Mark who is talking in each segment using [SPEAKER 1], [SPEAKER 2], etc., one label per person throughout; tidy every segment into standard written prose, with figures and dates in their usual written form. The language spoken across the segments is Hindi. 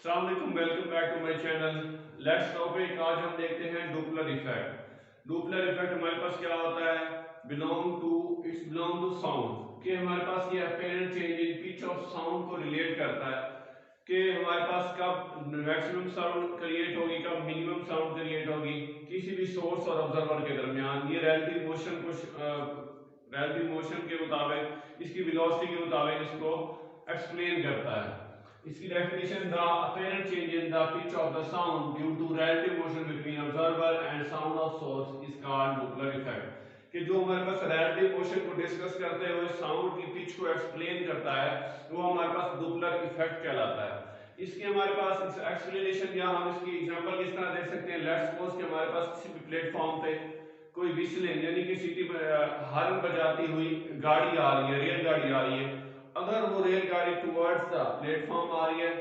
[SPEAKER 1] अस्सलाम वालेकुम, welcome back to my channel. Let's topic आज हम देखते हैं डुपलर इफेक्ट। डुपलर इफेक्ट हमारे पास क्या होता है? बिलोंग टू साउंड कि हमारे पास ये apparent change in pitch of sound को रिलेट करता है कि हमारे पास कब मैक्सिमम साउंड क्रिएट होगी, कब मिनिमम साउंड क्रिएट होगी किसी भी सोर्स और ऑब्जर्वर के दरमियान। ये रिलेटिव मोशन के मुताबिक, इसकी वेलोसिटी के मुताबिक इसको एक्सप्लेन करता है। इसकी definition, the apparent change in the pitch of the sound due to relative motion between observer and sound of source is called Doppler effect. कि जो हमारे पास रिलेटिव मोशन को डिस्कस करते हुए साउंड की पिच को एक्सप्लेन करता है वो हमारे पास डुपलर इफेक्ट कहलाता है। इसके हमारे पास एक्सप्लेनेशन या हम इसकी एग्जांपल किस तरह दे सकते हैं? लेट्स सपोज कि हमारे पास किसी भी प्लेटफॉर्म पे कोई विस्लिंग यानी कि सिटी हॉर्न बजाती हुई गाड़ी आ रही है, रेलगाड़ी आ रही है। अगर वो रेलगाड़ी टुवर्ड्स द प्लेटफॉर्म आ रही है,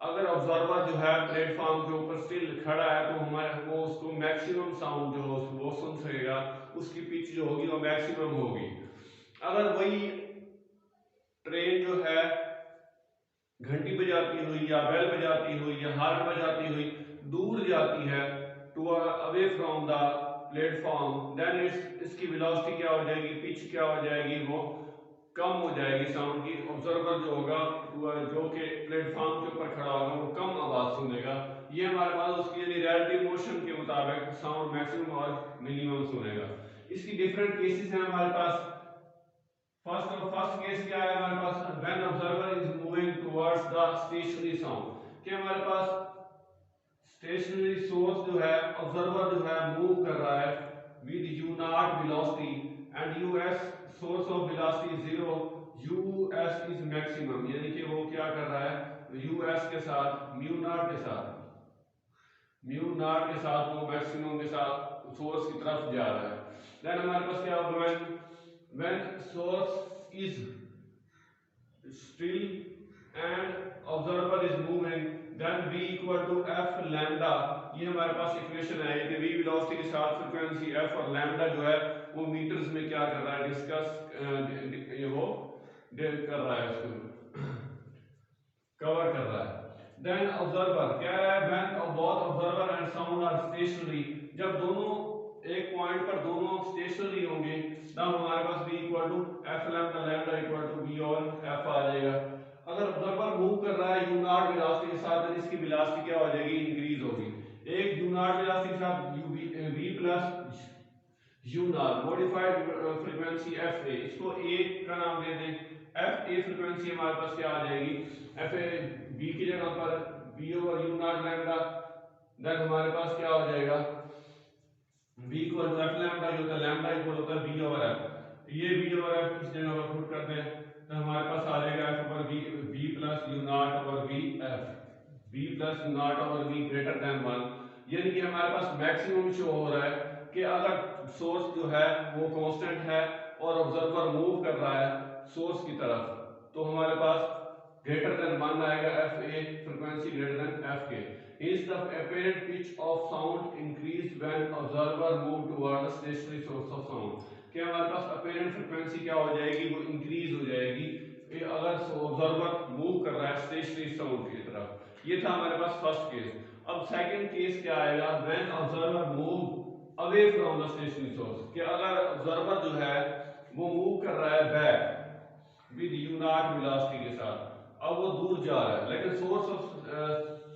[SPEAKER 1] अगर ऑब्जर्वर जो है प्लेटफॉर्म के ऊपर स्टिल खड़ा है तो हमारे वो उसको मैक्सिमम साउंड जो वो सुन सकेगा, उसकी पिच जो होगी वो मैक्सिमम होगी। अगर वही ट्रेन जो है घंटी बजाती हुई या बेल बजाती हुई या हॉर्न बजाती हुई दूर जाती है to away from the platform, then इसकी वेलोसिटी क्या हो जाएगी, पिच क्या हो जाएगी, वो कम हो जाएगी साउंड की। ऑब्जर्वर जो होगा जो कि प्लेटफॉर्म के ऊपर खड़ा होगा वो कम आवाज सुनेगा। ये हमारे पास उसकी यानी रिलेटिव मोशन के मुताबिक साउंड मैक्सिमम और मिनिमम सुनेगा। इसकी डिफरेंट केसेस हैं हमारे पास। फर्स्ट केस क्या है हमारे पास? When observer is moving towards the stationary sound कि हमारे पास स्टेशनरी सोर्स जो है, ऑब्जर्वर जो है मूव कर रहा है with u not velocity and us source of velocity 0, us is maximum यानी कि वो क्या कर रहा है us के साथ म्यू नॉट के साथ वो मैक्सिमम के साथ सोर्स की तरफ जा रहा है। देन हमारे पास क्या होगा? when source is still and observer is moving, then v equal to f lambda। ये हमारे पास इक्वेशन है कि v वेलोसिटी के साथ फ्रीक्वेंसी f और लैम्डा जो है वो मीटर्स में क्या कर रहा है, डिस्कस ये वो कर रहा है, उसको कवर कर रहा है। देन ऑब्जर्वर कह रहा है when both observer and sound are stationary, जब दोनों एक पॉइंट पर दोनों स्टेशनरी होंगे तब हमारे पास v equal to f lambda, lambda equal to v और f आ जाएगा। अगर ऑब्जर्वर मूव कर रहा है u नॉट वेलोसिटी के साथ, तो इसकी वेलोसिटी क्या हो जाएगी, इंक्रीज होगी। एक u नॉट वेलोसिटी के साथ v plus u not modified frequency fa, इसको a का नाम दे दें। fa फ्रीक्वेंसी हमारे पास क्या आ जाएगी, fa v की जगह पर v over u not lambda, then हमारे पास क्या हो जाएगा v equal to f lambda, जो होता है लैम्डा इक्वल होता है v ओवर f। ये v ओवर f इस जगह पर पुट कर दें तो हमारे पास आ जाएगा f over v plus u not over v f, v plus u not over v greater than 1। यानी कि हमारे पास मैक्सिमम शो हो रहा है कि अगर सोर्स जो है वो कांस्टेंट है और ऑब्जर्वर मूव कर रहा है सोर्स की तरफ, तो हमारे पास ग्रेटर देन 1 आएगा, fa frequency greater than fk। Hence the apparent pitch of sound increase when observer move toward the stationary source of sound। कि हमारे पास apparent frequency क्या हो जाएगी, वो increase हो जाएगी अगर ऑब्जर्वर मूव कर रहा है स्टेशनरी साउंड की तरफ। ये था हमारे पास फर्स्ट केस। अब सेकंड केस क्या आएगा? when observer move away from the stationary source, कि अगर ऑब्जर्वर जो है वो मूव कर रहा है back with u not velocity के साथ, अब वो दूर जा रहा है लेकिन सोर्स ऑफ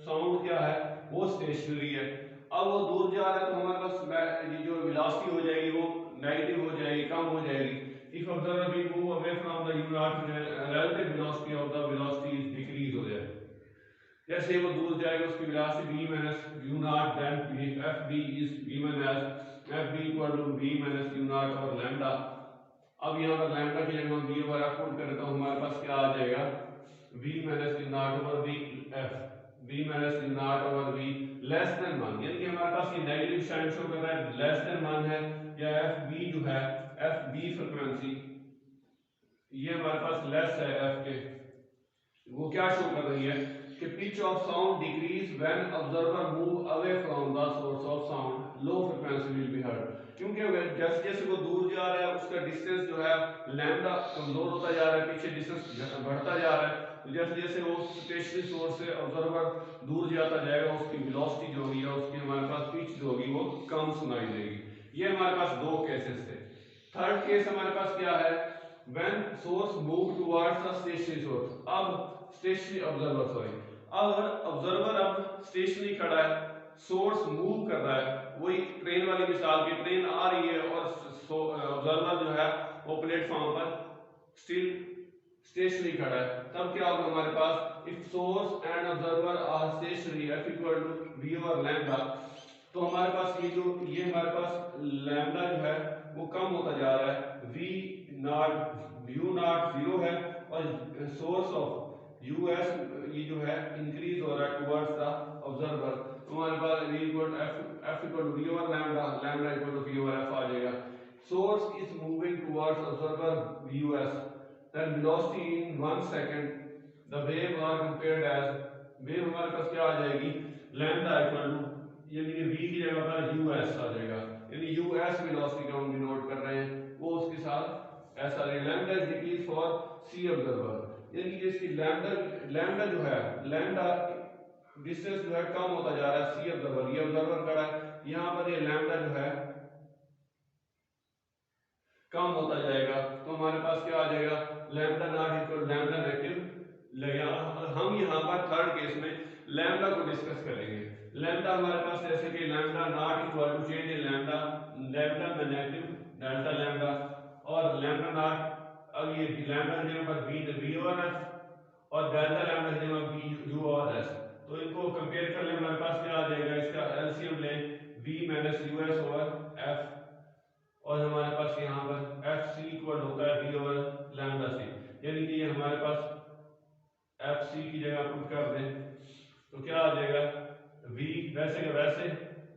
[SPEAKER 1] साउंड क्या है, वो स्टेशनरी है। अब वो दूर जा रहा है तो हमारे पास ये जो वेलोसिटी हो जाएगी वो नेगेटिव हो जाएगी, कम हो जाएगी। If observer B move away from the u not, relative velocity of the velocity is decrease हो जाएगी। जैसे वो दूर जाएगा उसकी velocity v minus u not, then fb is v minus fb equal to v minus u not और लैम्डा। अब यहाँ पर लैम्डा की जगह v ओवर f पुट करें तो हमारे पास क्या आ जाएगा, v minus u not over v f, v minus u not over v less than 1। यानी कि हमारे पास ये नेगेटिव साइन शो कर रहा है, लेस देन 1 है, या fb जो है fb फ्रीक्वेंसी ये हमारे पास लेस है f के, वो क्या शो कर रही है कि pitch of sound decrease when observer move away from the source of sound, low frequency will be heard. क्योंकि जैसे जैसे वो दूर जा रहा है उसका डिस्टेंस जो है लैम्डा कमजोर होता जा रहा है, पीछे डिस्टेंस बढ़ता जा रहा है, तो जैसे जैसे वो स्टेशनरी सोर्स से ऑब्जर्वर दूर जाता जाएगा उसकी वेलोसिटी जो होगी उसकी हमारे पास पिच जो होगी वो कम सुनाई देगी। ये हमारे पास दो केसेस थे। थर्ड केस हमारे पास क्या है, when source move towards a stationary source। अब स्टेशनरी ऑब्जर्वर सॉरी अगर ऑब्जर्वर अब स्टेशनरी खड़ा है, सोर्स मूव कर रहा है, वही ट्रेन वाली मिसाल की ट्रेन आ रही है और ऑब्जर्वर जो है वो प्लेटफॉर्म पर स्टिल स्टेशनरी खड़ा है, तब क्या होगा हमारे पास, if source and observer are stationary F equal to V over lambda, तो हमारे पास ये हमारे पास लैम्डा जो है वो कम होता जा रहा है, V not U not zero है और सोर्स ऑफ यू एस ये जो है इंक्रीज हो रहा है टुवर्ड्स द ऑब्जर्वर, तो हमारे पास v equal F equal to V over lambda, lambda equal to V over F आ जाएगा। Source is moving towards observer U S, then velocity in 1 second the wave are compared as, wave हमारे पास क्या आ जाएगी, lambda इक्वल टू यानी कि v की जगह पर us आ जाएगा, यानी us वेलोसिटी का हम डिनोट कर रहे हैं वो उसके साथ ऐसा रहेगा। lambda is decrease for c observer, यानी कि इसकी lambda जो है lambda डिस्टेंस जो है कम होता जा रहा है c ऑब्जर्वर, ये ऑब्जर्वर खड़ा है यहाँ पर, ये lambda जो है कम होता जाएगा, तो हमारे पास क्या आ जाएगा, lambda not equal lambda negative लगेगा। हम यहाँ पर थर्ड केस में लैम्डा को डिस्कस करेंगे। लैम्डा हमारे पास जैसे कि lambda not equal to change in lambda, lambda में नेगेटिव डेल्टा लैम्डा और लैम्डा नॉट, अब ये लैम्डा की जगह पर वी और एफ और डेल्टा लैम्डा की जगह वी यू और एस, तो इनको कंपेयर कर ले हमारे पास क्या आ जाएगा, इसका एलसीएम ले V minus U S over F, और हमारे पास यहाँ पर एफ सी इक्वल होता है वी ओवर लैम्डा सी, यानी कि ये हमारे पास एफ सी की जगह पुट कर दें तो क्या आ जाएगा, वी वैसे के वैसे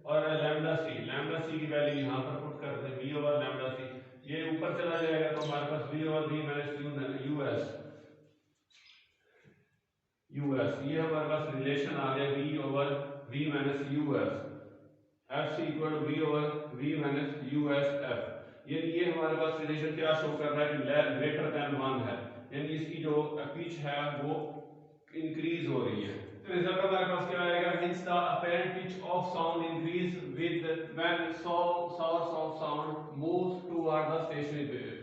[SPEAKER 1] और लैम्डा सी की वैल्यू यहाँ पर पुट कर दें वी ओवर लैम्डा सी, ये ऊपर चला जाएगा तो हमारे पास V over V minus U S, ये हमारे पास रिलेशन आ गया V over V minus U S, F C equal to V over V minus U S F, ये हमारे पास रिलेशन क्या शो कर रहा है कि ग्रेटर देन 1 है, यानी इसकी जो पिच है वो इंक्रीज हो रही है। तो रिजल्ट हमारे पास क्या आएगा, hints the apparent pitch of sound increase with when source of sound moves toward the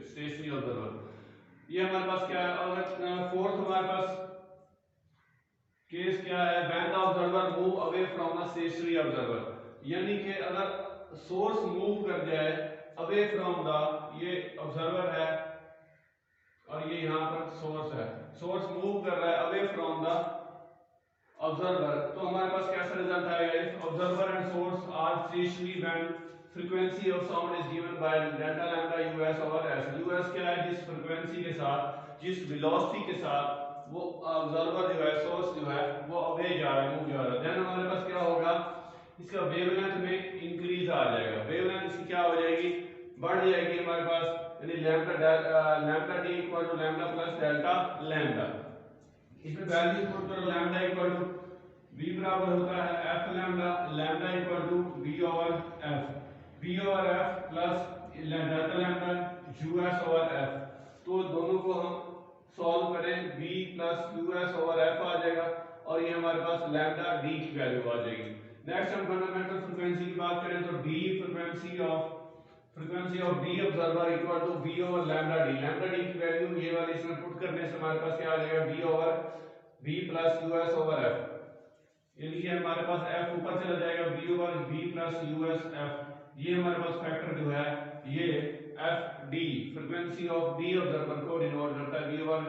[SPEAKER 1] stationary observer. ये हमारे पास क्या है, और फोर्थ हमारे पास केस क्या है, when the observer move away from the stationary observer, यानी कि अगर सोर्स मूव कर जाए अवे फ्रॉम द, ये ऑब्जर्वर है और ये यहाँ पर सोर्स है, सोर्स मूव कर रहा है अवे फ्रॉम द ऑब्जर्वर, तो हमारे पास कैसा रिजल्ट आएगा, if observer and source are stationary when frequency of sound is given by delta lambda US over S, US क्या है, जिस फ्रीक्वेंसी के साथ जिस वेलोसिटी के साथ वो ऑब्जर्वर जो है सोर्स जो है वो अवे जा रहा है, मूव जा रहा है, देन हमारे पास क्या होगा, इसका वेवलेंथ में इंक्रीज आ जाएगा, वेवलेंथ इसकी क्या हो जाएगी, बढ़ जाएगी हमारे पास, यानी lambda D equal to lambda plus delta lambda, इसमें वैल्यू पुट करो, लैम्डा इक्वल टू v बराबर होता है f lambda, lambda equal to v over f plus delta lambda us over f, तो दोनों को हम सॉल्व करें v plus us over f आ जाएगा और ये हमारे पास लैम्डा d की वैल्यू आ जाएगी। नेक्स्ट हम फंडामेंटल फ्रीक्वेंसी की बात करें तो d frequency of d observer equal to v over lambda d की वैल्यू ये वाली इसमें पुट करने से हमारे पास क्या आ जाएगा, v over v plus us over f, यानी कि हमारे पास f ऊपर चला जाएगा v over v plus us f, ये हमारे पास फैक्टर जो है ये f d frequency of d observer को डिनोट करता है v over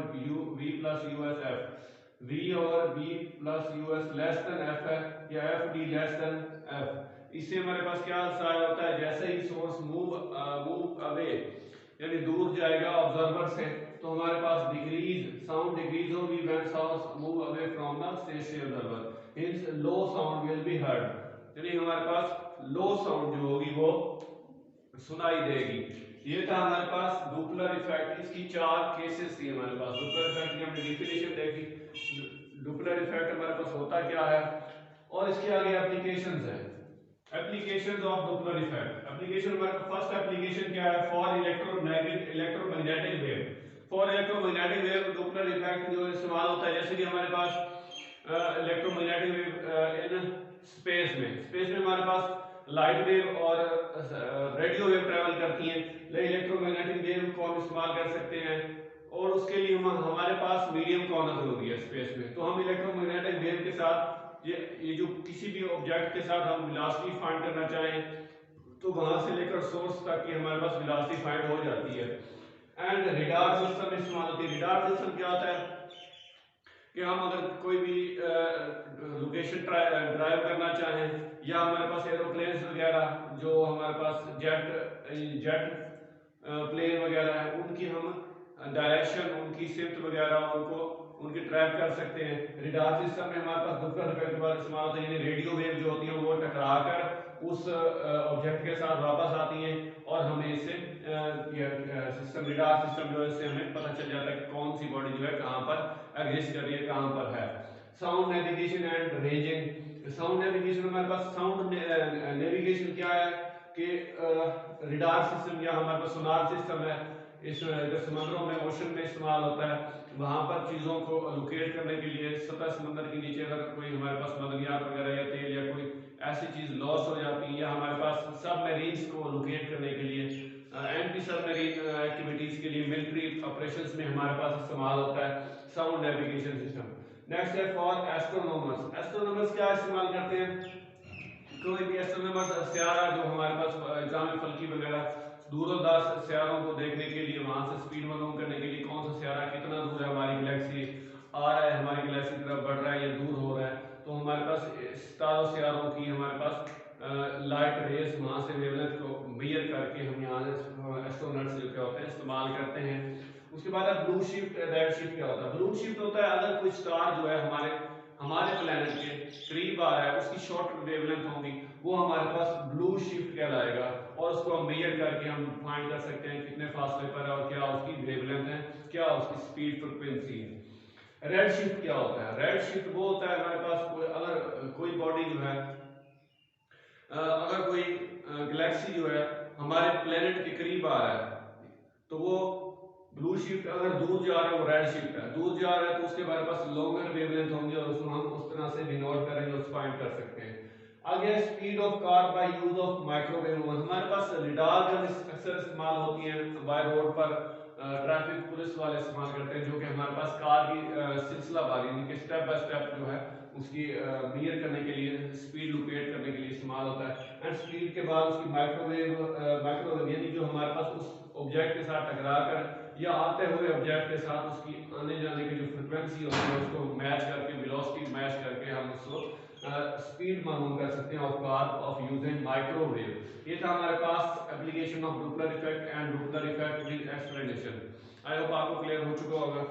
[SPEAKER 1] v plus us f, v over v plus us less than f है या f d less than f, इससे हमारे पास क्या साइन होता है, जैसे ही सोर्स मूव अवे यानी दूर जाएगा ऑब्जर्वर से तो हमारे पास साउंड डिक्रीज होगी when source move away from the stationary observer, hints low sound will be heard, यानी हमारे पास लो साउंड जो होगी वो सुनाई देगी। ये था हमारे पास डुपलर इफेक्ट, इसकी 4 केसेस थी हमारे पास। डुपलर इफेक्ट की हमने डेफिनेशन देखी, डुपलर इफेक्ट हमारे पास होता क्या है और इसके आगे एप्लीकेशंस है। एप्लीकेशंस ऑफ डुपलर इफेक्ट, एप्लीकेशन हमारे फर्स्ट एप्लीकेशन क्या है, for electromagnetic wave, for electromagnetic wave Doppler effect जो इस्तेमाल होता है, जैसे कि हमारे पास इलेक्ट्रोमैग्नेटिक वेव इन स्पेस में हमारे पास लाइट वेव और रेडियो वेव ट्रेवल करती हैं, लेकिन इलेक्ट्रोमैग्नेटिक वेव को हम इस्तेमाल कर सकते हैं और उसके लिए हमारे पास मीडियम का होना जरूरी है स्पेस में। तो हम इलेक्ट्रोमैग्नेटिक वेव के साथ ये जो किसी भी ऑब्जेक्ट के साथ हम वेलोसिटी फाइंड करना चाहें तो वहां से लेकर सोर्स तक की हमारे पास वेलोसिटी फाइंड हो जाती है। एंड रिडार सिस्टम इस्तेमाल होती है। रिडार सिस्टम क्या होता है कि हम अगर कोई भी लोकेशन ड्राइव करना चाहें या हमारे पास एरोप्लेन्स वगैरह जो हमारे पास जेट प्लेन वगैरह है उनकी हम डायरेक्शन उनकी शिफ्ट वगैरह उनको उनकी ट्रैक कर सकते हैं। रिडार सिस्टम में हमारे पास डॉपलर इफेक्ट का इस्तेमाल होता है, यानी रेडियो वेव जो होती है वो टकरा कर उस ऑब्जेक्ट के साथ वापस आती हैं और हमें इससे सिस्टम रिडार सिस्टम जो है इससे हमें पता चल जाता है कि कौन सी बॉडी जो है कहाँ पर एग्जिस्ट कर रही है, कहाँ पर है। Sound navigation and ranging. Sound navigation हमारे पास साउंड नेविगेशन क्या है कि रिडार सिस्टम या हमारे पास सोनार सिस्टम है, इस समुद्रों में ओशन में इस्तेमाल होता है। वहां पर चीजों को लोकेट करने के लिए सतह समंदर के नीचे अगर कोई हमारे पास मदनियात वगैरह या तेल या कोई ऐसी चीज लॉस हो जाती है या हमारे पास सबमरीन्स को लोकेट करने के लिए एंटी सबमरीन एक्टिविटीज के लिए मिलिट्री ऑपरेशंस में हमारे पास इस्तेमाल होता है साउंड नेविगेशन सिस्टम। नेक्स्ट है फॉर एस्ट्रोनॉमर्स। एस्ट्रोनॉमर्स क्या इस्तेमाल करते हैं, कोई भी एस्ट्रोनॉमर्स सियारा जो हमारे पास एग्जाम फल्की वगैरह दूरदराज सियारों को देखने के लिए वहां से स्पीड मालूम करने के लिए कौन सा सियारा कितना दूर है हमारी गैलेक्सी आ रहा है, हमारी गैलेक्सी की तरफ बढ़ रहा है या दूर हो रहा है, तो हमारे पास सितारों सियारों की हमारे पास लाइट रेस वहां से वेवलेंथ को मेजर करके हम यहाँ एस्ट्रोनॉट्स जो क्या होते हैं इस्तेमाल करते हैं। उसके बाद ब्लू शिफ्ट रेड शिफ्ट क्या होता है। ब्लू शिफ्ट होता है अगर कोई स्टार जो है हमारे प्लेनेट के करीब आ रहा है, उसकी शॉर्ट वेवलेंथ होगी, वो हमारे पास ब्लू शिफ्ट कहलाएगा और उसको हम मेजर करके हम फाइंड कर सकते हैं कितने फासले पर है और क्या उसकी वेवलेंथ है, क्या उसकी स्पीड फ्रीक्वेंसी है। रेड शिफ्ट क्या होता है, रेड शिफ्ट वो होता है हमारे पास अगर कोई बॉडी जो है अगर कोई गैलेक्सी जो है हमारे प्लेनेट के करीब आ रहा है तो वो ब्लू शिफ्ट, अगर दूर जा रहे हो रेड शिफ्ट है, दूर जा रहे हैं तो उसके हमारे पास लॉन्गर वेवलेंथ होंगे और उसको हम उस तरह से भी नोट करेंगे और फाइंड कर सकते हैं। आगे speed of car by use of microwave. हमारे पास रिडार गन अक्सर इस्तेमाल होती है बाय रोड पर, ट्रैफिक पुलिस वाले इस्तेमाल करते हैं जो कि हमारे पास कार की सिलसिलावार यानी कि स्टेप बाय स्टेप जो है उसकी मेजर करने के लिए स्पीड लोकेट करने के लिए इस्तेमाल होता है। एंड स्पीड के बाद उसकी माइक्रोवेव यानी जो हमारे पास उस ऑब्जेक्ट के साथ टकरा कर या आते हुए ऑब्जेक्ट के साथ उसकी आने जाने की जो फ्रीक्वेंसी होती है उसको मैच करके वेलोसिटी मैच करके हम उसको स्पीड मालूम कर सकते हैं of car of using microwave. ये था हमारे पास application of Doppler effect and Doppler effect with explanation. I hope आपको क्लियर हो चुका होगा।